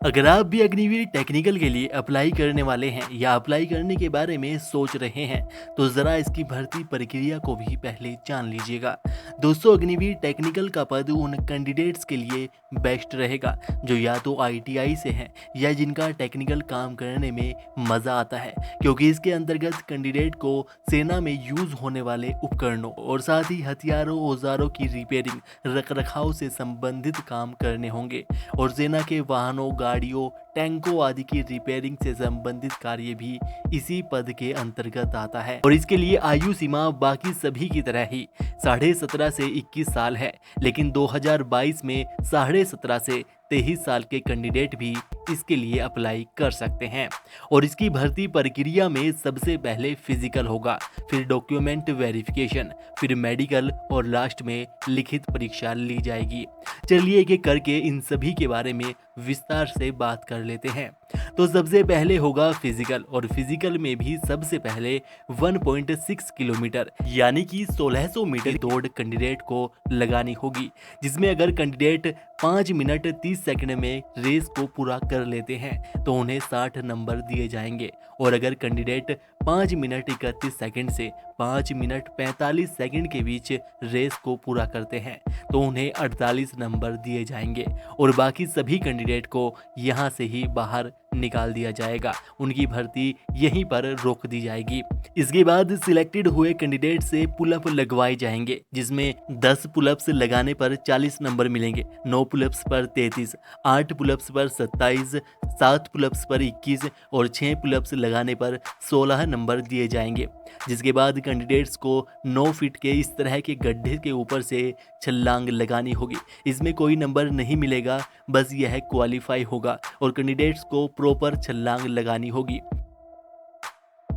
अगर आप भी अग्निवीर टेक्निकल के लिए अप्लाई करने वाले हैं या अप्लाई करने के बारे में सोच रहे हैं तो ज़रा इसकी भर्ती प्रक्रिया को भी पहले जान लीजिएगा। दोस्तों, अग्निवीर टेक्निकल का पद उन कैंडिडेट्स के लिए बेस्ट रहेगा जो या तो आईटीआई से हैं या जिनका टेक्निकल काम करने में मज़ा आता है, क्योंकि इसके अंतर्गत कैंडिडेट को सेना में यूज़ होने वाले उपकरणों और साथ ही हथियारों औजारों की रिपेयरिंग रखरखाव से संबंधित काम करने होंगे और सेना के वाहनों, गाड़ियों, टैंकों आदि की रिपेयरिंग से संबंधित कार्य भी इसी पद के अंतर्गत आता है। और इसके लिए आयु सीमा बाकी सभी की तरह ही 17.5 से 21 साल है, लेकिन 2022 में 17.5 से 23 साल के कैंडिडेट भी इसके लिए अप्लाई कर सकते हैं। और इसकी भर्ती प्रक्रिया में सबसे पहले फिजिकल होगा, फिर डॉक्यूमेंट वेरिफिकेशन, फिर मेडिकल और लास्ट में लिखित परीक्षा ली जाएगी। चलिए एक एक करके इन सभी के बारे में विस्तार से बात कर लेते हैं। तो सबसे पहले होगा फिजिकल, और फिजिकल में भी सबसे पहले 1.6 किलोमीटर यानी कि 1600 मीटर दौड़ कैंडिडेट को लगानी होगी, जिसमें अगर कैंडिडेट 5 मिनट 30 सेकंड में रेस को पूरा कर लेते हैं तो उन्हें 60 नंबर दिए जाएंगे, और अगर कैंडिडेट 5 मिनट 31 सेकंड से 5 मिनट 45 सेकंड के बीच रेस को पूरा करते हैं तो उन्हें 48 नंबर दिए जाएंगे, और बाकी सभी कैंडिडेट को यहाँ से ही बाहर निकाल दिया जाएगा। उनकी भर्ती यहीं पर रोक दी जाएगी। इसके बाद सिलेक्टेड हुए कैंडिडेट से पुलअप लगवाए जाएंगे, जिसमें 10 पुलअप्स लगाने पर 40 नंबर मिलेंगे, 9 पुलअप्स पर 33, 8 पुलअप्स पर 27, 7 पुलअप्स पर 21 और 6 पुलअप्स लगाने पर 16 नंबर दिए जाएंगे। जिसके बाद कैंडिडेट्स को 9 फीट के इस तरह के गड्ढे के ऊपर से छलांग लगानी होगी। इसमें कोई नंबर नहीं मिलेगा, बस यह क्वालिफाई होगा और कैंडिडेट्स को प्रॉपर छलांग लगानी होगी।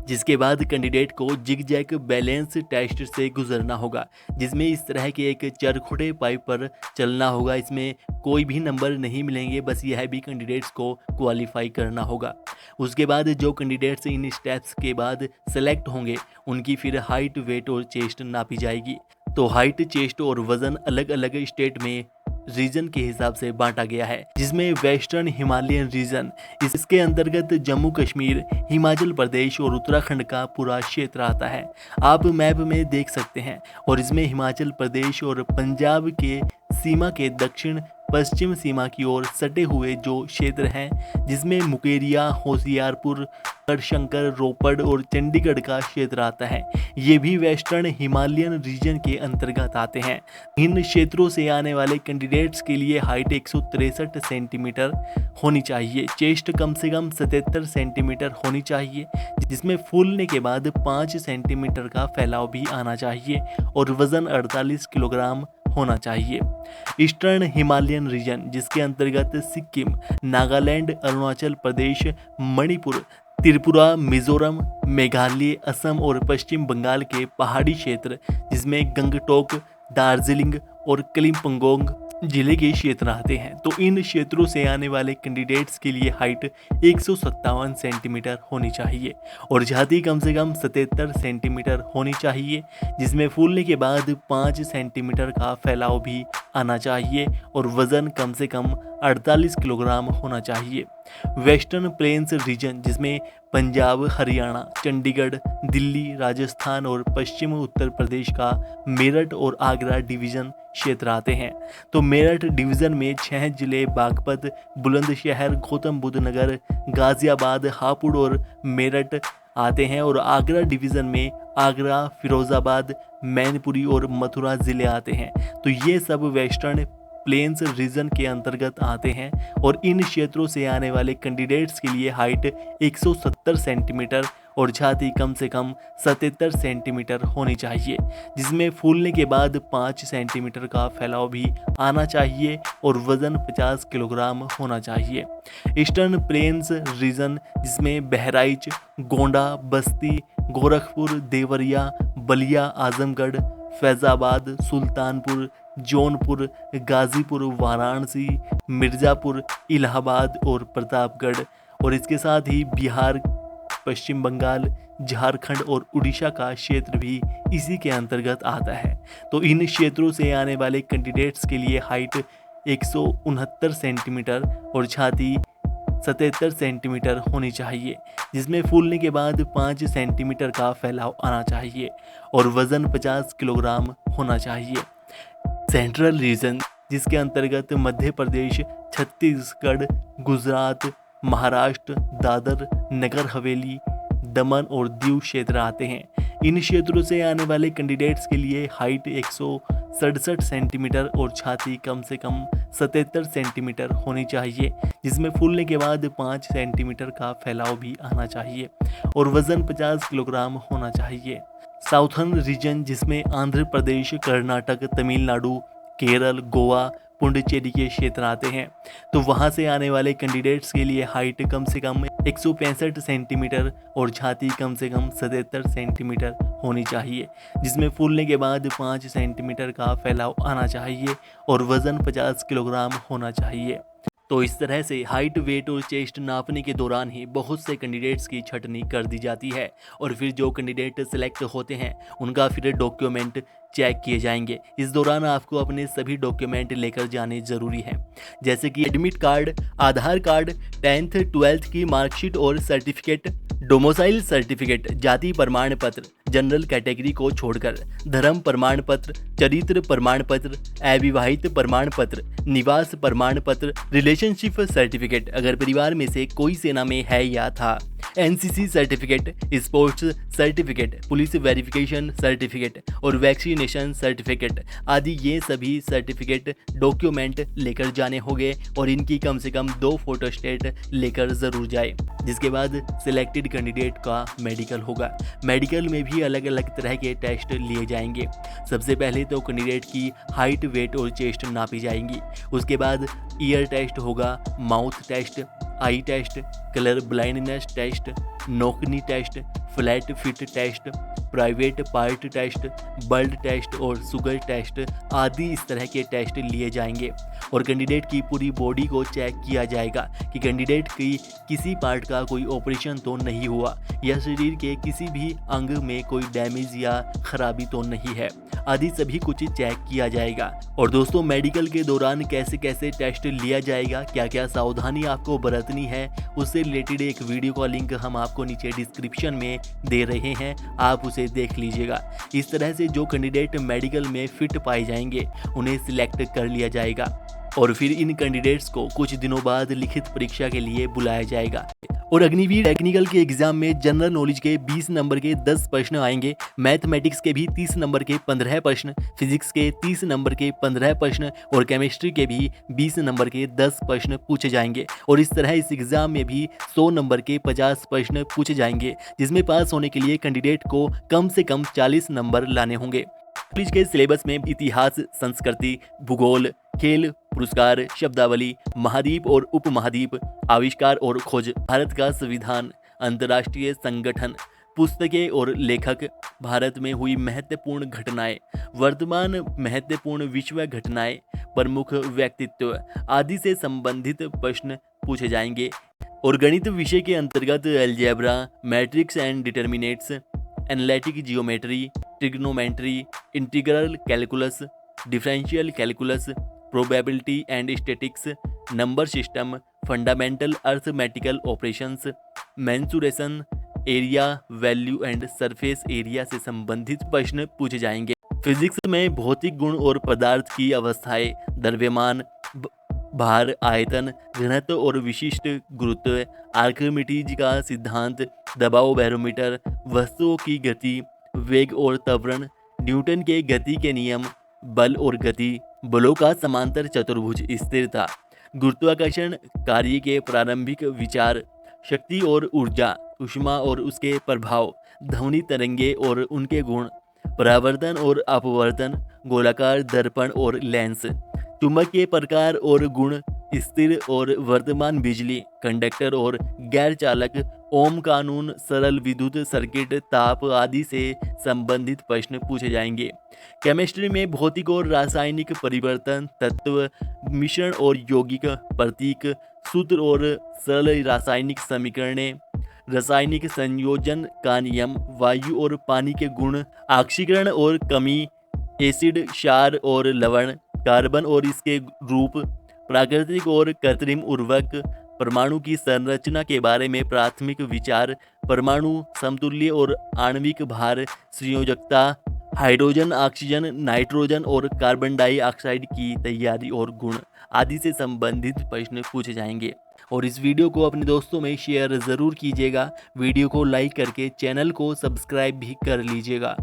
जिसके बाद कैंडिडेट को जिग जैग बैलेंस टेस्ट से गुजरना होगा, जिसमें इस तरह के एक चरखुटे पाइप पर चलना होगा। इसमें कोई भी नंबर नहीं मिलेंगे, बस यह भी कैंडिडेट्स को क्वालिफाई करना होगा। उसके बाद जो कैंडिडेट्स इन स्टेप्स के बाद सेलेक्ट होंगे उनकी फिर हाइट, वेट और चेस्ट नापी जाएगी। तो हाइट, चेस्ट और वजन अलग अलग स्टेट में रीजन के हिसाब से बांटा गया है, जिसमें वेस्टर्न हिमालयन रीजन, इसके अंतर्गत जम्मू कश्मीर, हिमाचल प्रदेश और उत्तराखंड का पूरा क्षेत्र आता है। आप मैप में देख सकते हैं, और इसमें हिमाचल प्रदेश और पंजाब के सीमा के दक्षिण पश्चिम सीमा की ओर सटे हुए जो क्षेत्र हैं, जिसमें मुकेरिया, होशियारपुर, गढ़शंकर, रोपड़ और चंडीगढ़ का क्षेत्र आता है, ये भी वेस्टर्न हिमालयन रीजन के अंतर्गत आते हैं। इन क्षेत्रों से आने वाले कैंडिडेट्स के लिए हाइट 163 सेंटीमीटर होनी चाहिए, चेस्ट कम से कम 77 सेंटीमीटर होनी चाहिए, जिसमें फूलने के बाद 5 सेंटीमीटर का फैलाव भी आना चाहिए, और वजन 48 किलोग्राम होना चाहिए। ईस्टर्न हिमालयन रीजन, जिसके अंतर्गत सिक्किम, नागालैंड, अरुणाचल प्रदेश, मणिपुर, त्रिपुरा, मिजोरम, मेघालय, असम और पश्चिम बंगाल के पहाड़ी क्षेत्र, जिसमें गंगटोक, दार्जिलिंग और कलिम्पोंग जिले के क्षेत्र आते हैं। तो इन क्षेत्रों से आने वाले कैंडिडेट्स के लिए हाइट 157 सेंटीमीटर होनी चाहिए, और छाती कम से कम 77 सेंटीमीटर होनी चाहिए, जिसमें फूलने के बाद 5 सेंटीमीटर का फैलाव भी आना चाहिए, और वजन कम से कम 48 किलोग्राम होना चाहिए। वेस्टर्न प्लेन्स रीजन, जिसमें पंजाब, हरियाणा, चंडीगढ़, दिल्ली, राजस्थान और पश्चिम उत्तर प्रदेश का मेरठ और आगरा डिवीज़न क्षेत्र आते हैं। तो मेरठ डिवीज़न में 6 जिले बागपत, बुलंदशहर, गौतम बुद्ध नगर, गाजियाबाद, हापुड़ और मेरठ आते हैं, और आगरा डिवीज़न में आगरा, फिरोज़ाबाद, मैनपुरी और मथुरा ज़िले आते हैं। तो ये सब वेस्टर्न प्लेन्स रीजन के अंतर्गत आते हैं, और इन क्षेत्रों से आने वाले कैंडिडेट्स के लिए हाइट 170 सेंटीमीटर और छाती कम से कम 77 सेंटीमीटर होनी चाहिए, जिसमें फूलने के बाद 5 सेंटीमीटर का फैलाव भी आना चाहिए, और वजन 50 किलोग्राम होना चाहिए। ईस्टर्न प्लेन्स रीजन, जिसमें बहराइच, गोंडा, बस्ती, गोरखपुर, देवरिया, बलिया, आजमगढ़, फैज़ाबाद, सुल्तानपुर, जौनपुर, गाजीपुर, वाराणसी, मिर्ज़ापुर, इलाहाबाद और प्रतापगढ़, और इसके साथ ही बिहार, पश्चिम बंगाल, झारखंड और उड़ीसा का क्षेत्र भी इसी के अंतर्गत आता है। तो इन क्षेत्रों से आने वाले कैंडिडेट्स के लिए हाइट 169 सेंटीमीटर और छाती 77 सेंटीमीटर होनी चाहिए, जिसमें फूलने के बाद 5 सेंटीमीटर का फैलाव आना चाहिए और वज़न 50 किलोग्राम होना चाहिए। सेंट्रल रीजन, जिसके अंतर्गत मध्य प्रदेश, छत्तीसगढ़, गुजरात, महाराष्ट्र, दादर, नगर हवेली, दमन और दीव क्षेत्र आते हैं। इन क्षेत्रों से आने वाले कैंडिडेट्स के लिए हाइट 167 सेंटीमीटर और छाती कम से कम 77 सेंटीमीटर होनी चाहिए, जिसमें फूलने के बाद 5 सेंटीमीटर का फैलाव भी आना चाहिए और वज़न 50 किलोग्राम होना चाहिए। साउथर्न रीजन, जिसमें आंध्र प्रदेश, कर्नाटक, तमिलनाडु, केरल, गोवा, पुडुचेरी के क्षेत्र आते हैं, तो वहां से आने वाले कैंडिडेट्स के लिए हाइट कम से कम 165 सेंटीमीटर और छाती कम से कम 77 सेंटीमीटर होनी चाहिए, जिसमें फूलने के बाद 5 सेंटीमीटर का फैलाव आना चाहिए और वज़न 50 किलोग्राम होना चाहिए। तो इस तरह से हाइट, वेट और चेस्ट नापने के दौरान ही बहुत से कैंडिडेट्स की छटनी कर दी जाती है और फिर जो कैंडिडेट सिलेक्ट होते हैं उनका फिर डॉक्यूमेंट चेक किए जाएंगे। इस दौरान आपको अपने सभी डॉक्यूमेंट लेकर जाने जरूरी हैं, जैसे कि एडमिट कार्ड, आधार कार्ड, 10th 12th की मार्कशीट और सर्टिफिकेट, डोमिसाइल सर्टिफिकेट, जाति प्रमाण पत्र, जनरल कैटेगरी को छोड़कर, धर्म प्रमाण पत्र, चरित्र प्रमाण पत्र, अविवाहित प्रमाण पत्र, निवास प्रमाण पत्र, रिलेशनशिप सर्टिफिकेट अगर परिवार में से कोई सेना में है या था, NCC certificate, sports certificate, police verification certificate और वैक्सीनेशन सर्टिफिकेट आदि ये सभी सर्टिफिकेट डॉक्यूमेंट लेकर जाने होंगे और इनकी कम से कम 2 फोटोस्टेट लेकर ज़रूर जाए। जिसके बाद सिलेक्टेड कैंडिडेट का मेडिकल होगा। मेडिकल में भी अलग अलग तरह के टेस्ट लिए जाएंगे। सबसे पहले तो कैंडिडेट की हाइट, वेट और चेस्ट नापी जाएंगी। उसके बाद ईयर टेस्ट होगा, mouth test, eye test, colour blindness test, knock knee test, flat foot test, private part test, blood test और शुगर टेस्ट आदि इस तरह के टेस्ट लिए जाएंगे और कैंडिडेट की पूरी बॉडी को चेक किया जाएगा कि कैंडिडेट की किसी पार्ट का कोई ऑपरेशन तो नहीं हुआ या शरीर के किसी भी अंग में कोई डैमेज या खराबी तो नहीं है आदि सभी कुछ चेक किया जाएगा। और दोस्तों, मेडिकल के दौरान कैसे कैसे टेस्ट लिया जाएगा, क्या क्या सावधानी आपको बरतनी है, उससे रिलेटेड एक वीडियो का लिंक हम आपको नीचे डिस्क्रिप्शन में दे रहे हैं, आप उसे देख लीजिएगा। इस तरह से जो कैंडिडेट मेडिकल में फिट पाए जाएंगे उन्हें सिलेक्ट कर लिया जाएगा और फिर इन कैंडिडेट्स को कुछ दिनों बाद लिखित परीक्षा के लिए बुलाया जाएगा। और अग्निवीर टेक्निकल के एग्जाम में जनरल नॉलेज के 20 नंबर के 10 प्रश्न आएंगे, मैथमेटिक्स के भी 30 नंबर के 15 प्रश्न, फिजिक्स के 30 नंबर के 15 प्रश्न और केमिस्ट्री के भी 20 नंबर के 10 प्रश्न पूछे जाएंगे। और इस तरह इस एग्जाम में भी 100 नंबर के 50 प्रश्न पूछे जाएंगे, जिसमें पास होने के लिए कैंडिडेट को कम से कम 40 नंबर लाने होंगे। कॉलेज के सिलेबस में इतिहास, संस्कृति, भूगोल, खेल, पुरस्कार, शब्दावली, महाद्वीप और उपमहाद्वीप, आविष्कार और खोज, भारत का संविधान, अंतर्राष्ट्रीय संगठन, पुस्तकें और लेखक, भारत में हुई महत्वपूर्ण घटनाएं, वर्तमान महत्वपूर्ण विश्व घटनाएं, प्रमुख व्यक्तित्व आदि से संबंधित प्रश्न पूछे जाएंगे। और गणित विषय के अंतर्गत algebra, matrix and determinates, analytic geometry, trigonometry, integral calculus, differential calculus, probability and statics, number system, fundamental arithmetical operations, mensuration, area, value and surface area से संबंधित प्रश्न पूछे जाएंगे। फिजिक्स में भौतिक गुण और पदार्थ की अवस्थाएं, द्रव्यमान, भार, आयतन, घनत्व और विशिष्ट गुरुत्व, आर्किमिडीज का सिद्धांत, दबाव बैरोमीटर, वस्तुओं की गति, वेग और त्वरण, न्यूटन के गति के नियम, बल और गति, बलों का समांतर चतुर्भुज, स्थिरता, गुरुत्वाकर्षण कार्य के प्रारंभिक विचार, शक्ति और ऊर्जा, ऊष्मा और उसके प्रभाव, ध्वनि तरंगे और उनके गुण, परावर्तन और अपवर्तन, गोलाकार दर्पण और लेंस, चुंबक के प्रकार और गुण, स्थिर और वर्तमान बिजली, कंडक्टर और गैर चालक, ओम कानून, सरल विद्युत सर्किट, ताप आदि से संबंधित प्रश्न पूछे जाएंगे। केमिस्ट्री में भौतिक और रासायनिक परिवर्तन, तत्व, मिश्रण और यौगिक, प्रतीक, सूत्र और सरल रासायनिक समीकरणें, रासायनिक संयोजन का नियम, वायु और पानी के गुण, ऑक्सीकरण और कमी, एसिड, क्षार और लवण, कार्बन और इसके रूप, प्राकृतिक और कृत्रिम उर्वरक, परमाणु की संरचना के बारे में प्राथमिक विचार, परमाणु समतुल्य और आणविक भार, संयोजकता, हाइड्रोजन, ऑक्सीजन, नाइट्रोजन और कार्बन डाइऑक्साइड की तैयारी और गुण आदि से संबंधित प्रश्न पूछे जाएंगे। और इस वीडियो को अपने दोस्तों में शेयर ज़रूर कीजिएगा। वीडियो को लाइक करके चैनल को सब्सक्राइब भी कर लीजिएगा।